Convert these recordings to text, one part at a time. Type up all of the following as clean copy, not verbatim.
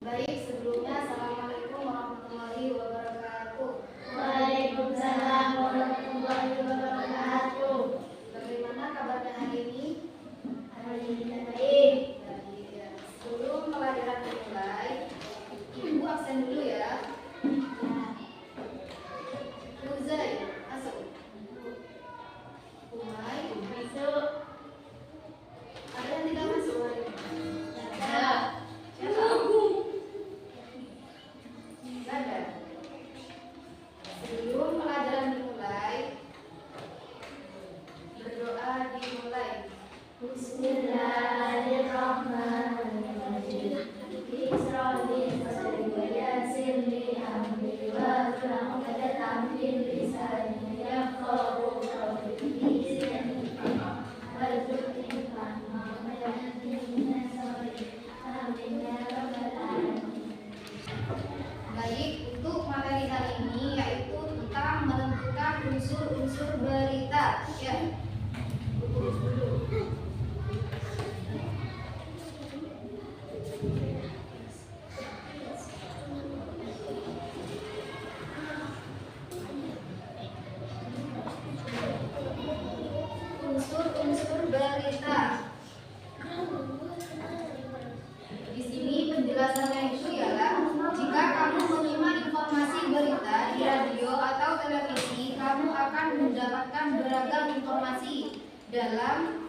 Baik, sebelumnya Assalamualaikum warahmatullahi wabarakatuh. Waalaikumsalam warahmatullahi wabarakatuh. Bagaimana kabarnya hari ini? Alhamdulillah baik. Baik, ya. Sebelum pelajaran dimulai, Ibu absen dulu ya. Uzay, masuk. Umay, Masuk. ada yang tidak masuk hari ini? Ya. Siapa? Ada. Sebelum pelajaran dimulai, berdoa dimulai. Bismillahirrahmanirrahim. Bismillah wa yassir li amri wa hlul 'uqdatam min lisani yafqahu qawli. Baik, untuk materi hari ini yaitu tentang menentukan unsur-unsur berita. Ya. Tulis dulu. Unsur-unsur berita. Di sini penjelasannya itu ialah jika kamu menyimak informasi berita di radio atau televisi, kamu akan mendapatkan beragam informasi dalam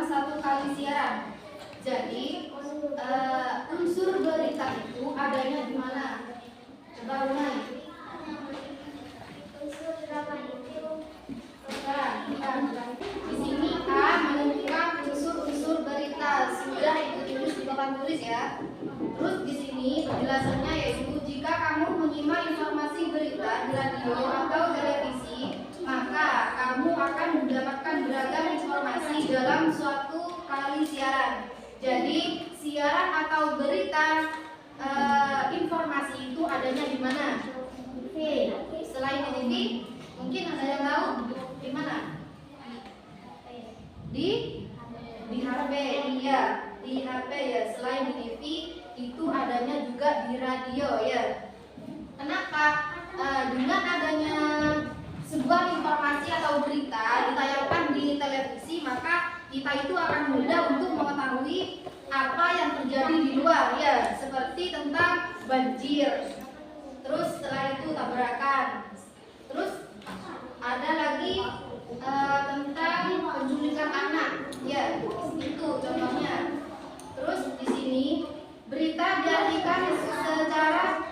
satu kali siaran. Jadi unsur berita itu adanya di mana? Coba Unai. Bukan. Di sini A menentukan unsur-unsur berita. Sudah itu tulis di papan tulis ya. Terus di sini penjelasannya yaitu jika kamu menyimak informasi berita di radio atau televisi, maka kamu akan mendapatkan beragam informasi dalam suatu kali siaran. Jadi siaran atau berita informasi itu adanya di mana? Selain di TV, mungkin ada yang tahu di mana? Di HP, iya, di HP ya. Selain di TV, itu adanya juga di radio ya. Kenapa? Dengan adanya sebuah informasi atau berita ditayangkan di televisi, maka kita itu akan mudah untuk mengetahui apa yang terjadi di luar ya, seperti tentang banjir. Terus setelah itu tabrakan. Terus ada lagi tentang penculikan anak, ya itu contohnya. Terus di sini berita diartikan secara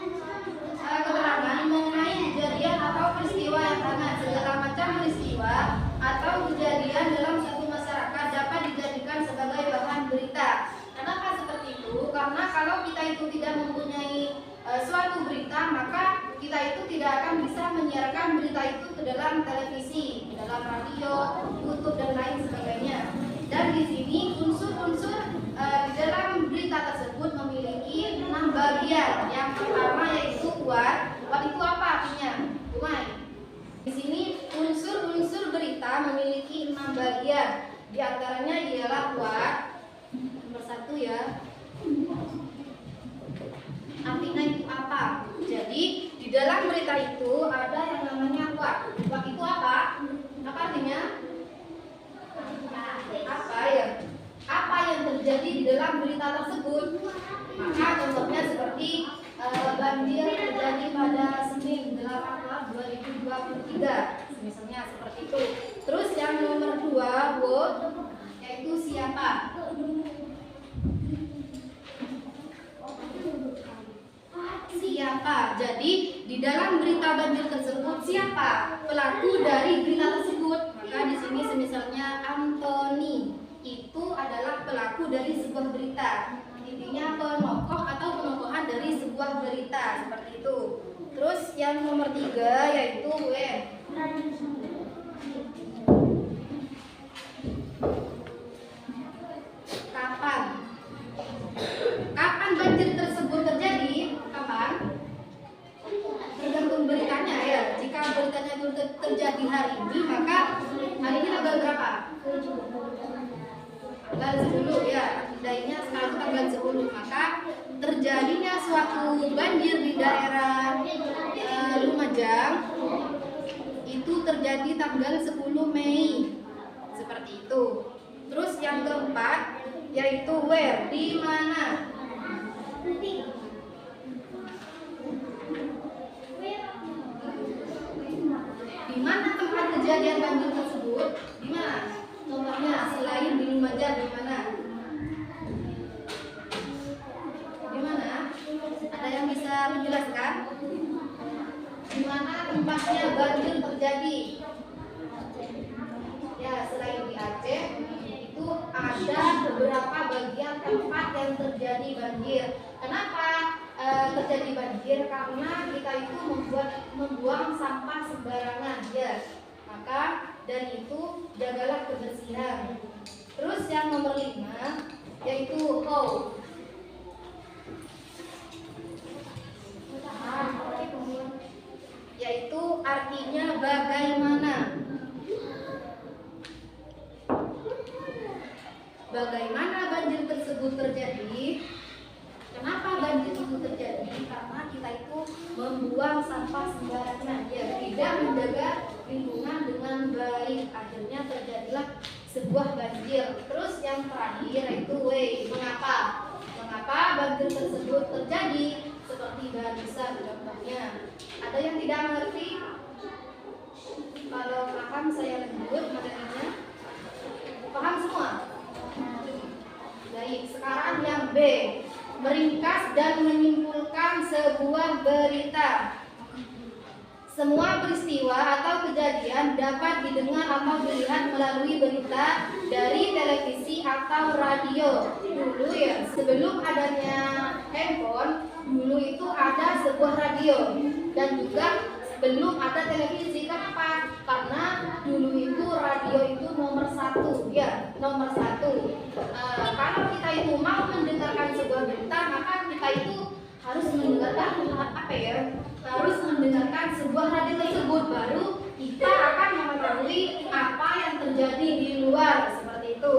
keterangan mengenai kejadian atau peristiwa yang hangat. Segala macam peristiwa atau kejadian dalam suatu masyarakat dapat dijadikan sebagai bahan berita. Kenapa seperti itu? Karena kalau kita itu tidak mempunyai suatu berita, maka kita itu tidak akan bisa menyiarkan berita itu ke dalam televisi, ke dalam radio, YouTube dan lain sebagainya. Dan di sini unsur-unsur di dalam berita tersebut memiliki 6 bagian. Yang pertama yaitu kuat. Kuat itu apa artinya? Umay. Di sini unsur-unsur berita memiliki 6 bagian. Di antaranya ialah kuat. Nomor 1 ya. Artinya itu apa? Jadi di dalam berita itu ada yang namanya kuat. Kuat itu apa? Apa artinya? Apa ya? Apa yang terjadi di dalam berita tersebut? Maka contohnya seperti banjir terjadi pada Senin 8 Maret 2023. Misalnya seperti itu. Terus yang nomor 2, what, yaitu siapa? Siapa? Jadi di dalam berita banjir tersebut siapa pelaku dari berita tersebut? Maka di sini semisalnya Anthony itu adalah pelaku dari sebuah berita. Intinya penokoh atau penokohan dari sebuah berita seperti itu. Terus yang nomor 3 yaitu when. Kapan? Kapan banjir tersebut terjadi? Kapan? Tergantung beritanya ya. Jika beritanya itu terjadi hari ini, maka hari ini tanggal berapa? Tanggal 10 ya. dayanya sekarang tanggal 10, maka terjadinya suatu banjir di daerah Lumajang itu terjadi tanggal 10 Mei seperti itu. Terus yang keempat yaitu where, di mana. Di mana tempat kejadian banjir tersebut? Di mana? Contohnya selain di Lumajang, di mana? Di mana? Ada yang bisa menjelaskan? Di mana tempatnya banjir terjadi? Ya, selain di Aceh, itu ada beberapa bagian tempat yang terjadi banjir. Kenapa terjadi banjir? Karena kita itu membuang sampah sembarangan, ya. Maka dari itu jagalah kebersihan. Terus yang nomor 5 yaitu how. Yaitu artinya bagaimana. Bagaimana banjir tersebut terjadi? Kenapa banjir itu terjadi? Karena kita itu membuang sampah sembarangan, ya, tidak menjaga lingkungan dengan baik. Akhirnya terjadilah sebuah banjir. Terus yang terakhir yaitu way, mengapa? Mengapa banjir tersebut terjadi? Seperti barusan contohnya. Ada yang tidak mengerti? Kalau paham saya lanjut materinya. Paham semua? Baik, sekarang yang B, meringkas dan menyimpulkan sebuah berita. Semua peristiwa atau kejadian dapat didengar atau dilihat melalui berita dari televisi atau radio. Dulu ya, sebelum adanya handphone, dulu itu ada sebuah radio dan juga belum ada televisi. Kenapa? Karena dulu itu radio itu nomor 1, ya, nomor 1. Kalau kita itu mau mendengarkan sebuah berita, maka kita itu harus mendengarkan harus mendengarkan sebuah radio tersebut, baru kita akan mengetahui apa yang terjadi di luar, seperti itu.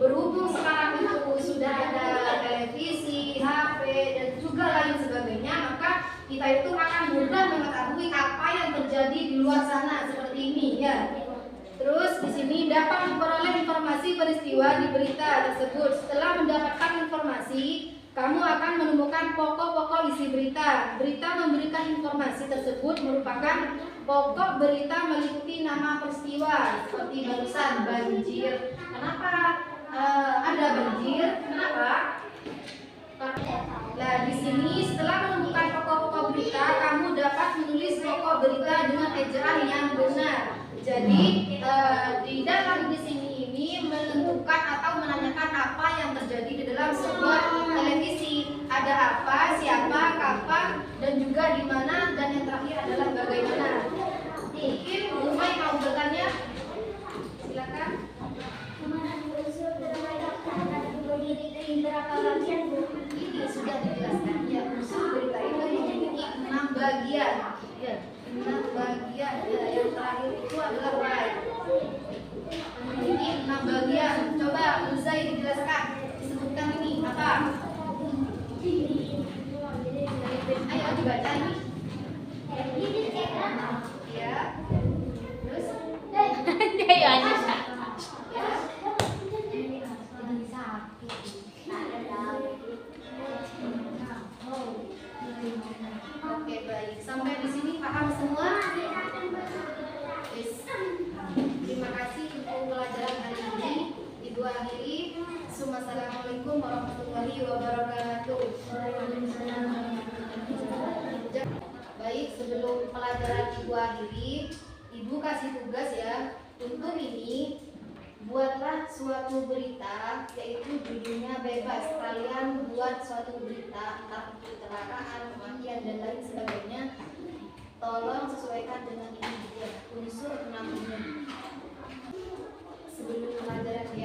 Berhubung sekarang itu sudah ada televisi, HP dan juga lain sebagainya, maka kita itu akan mudah mengetahui apa yang terjadi di luar sana, seperti ini, ya. Terus di sini dapat memperoleh informasi peristiwa di berita tersebut. Setelah mendapatkan informasi, kamu akan menemukan pokok-pokok isi berita. Berita memberikan informasi tersebut merupakan pokok berita meliputi nama peristiwa seperti barusan banjir. Kenapa ada banjir? Kenapa? Nah, di sini setelah menemukan pokok-pokok berita, kamu dapat menulis pokok berita dengan ejaan yang benar. Jadi di dalam di sini ini menentukan atau menanyakan apa yang terjadi di dalam sebuah televisi. Ada apa, siapa, kapan, dan juga di mana, dan yang terakhir adalah bagaimana. Mungkin Umay mau bertanya? Silakan. Ini sudah dijelaskan, ya. Unsur berita itu memiliki 6 bagian, ya. 6 bagian, ya. Yang terakhir itu adalah why. Memiliki 6 bagian. Coba Uzai dijelaskan, disebutkan ini apa? Ayo dibaca ini. Ya. Terus? Ayo aja. Oke, baik. Sampai di sini paham semua? Yes. Terima kasih untuk pelajaran hari ini. Ibu akhiri. Assalamualaikum warahmatullahi wabarakatuh. Baik, sebelum pelajaran Ibu akhiri, Ibu kasih tugas ya. Untuk ini buatlah suatu berita, yaitu judulnya bebas. Kalian buat suatu berita, entah kecelakaan, kematian dan lain sebagainya. Tolong sesuaikan dengan ini ya, unsur 6 ini. Sebelum pelajaran ya.